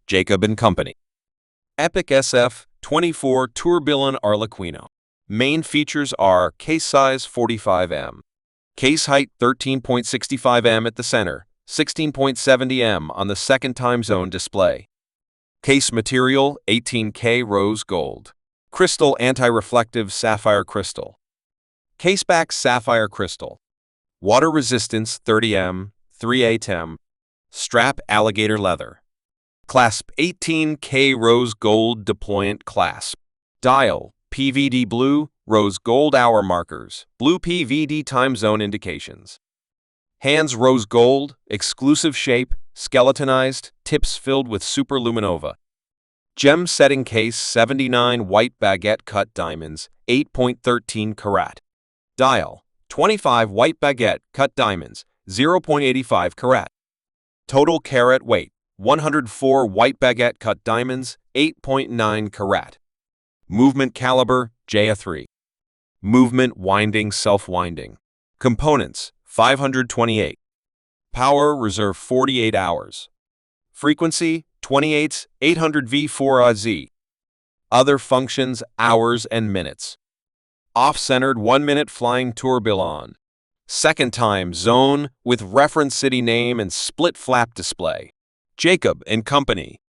Jacob & Company. Epic SF24 Tourbillon Arlequino. Main features are case size 45 mm, case height 13.65 m at the center, 16.70 m on the second time zone display. Case material 18K rose gold. Crystal anti-reflective sapphire crystal. Caseback sapphire crystal. Water resistance 30 m, 3/8 m. Strap alligator leather. Clasp 18K rose gold deployant clasp. Dial PVD blue, rose gold hour markers, blue PVD time zone indications. Hands rose gold, exclusive shape, skeletonized, tips filled with superluminova. Gem setting case 79 white baguette cut diamonds, 8.13 carat. Dial 25 white baguette cut diamonds, 0.85 carat. Total carat weight 104 white baguette cut diamonds, 8.9 carat. Movement caliber JA3. Movement winding self-winding. Components 528. Power reserve 48 hours. Frequency 28 800V4AZ. Other functions hours and minutes. Off-centered 1-minute flying tourbillon. Second time zone with reference city name and split flap display. Jacob & Company.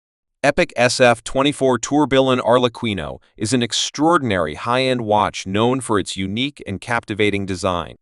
Epic SF24 Tourbillon Arlequino is an extraordinary high-end watch known for its unique and captivating design.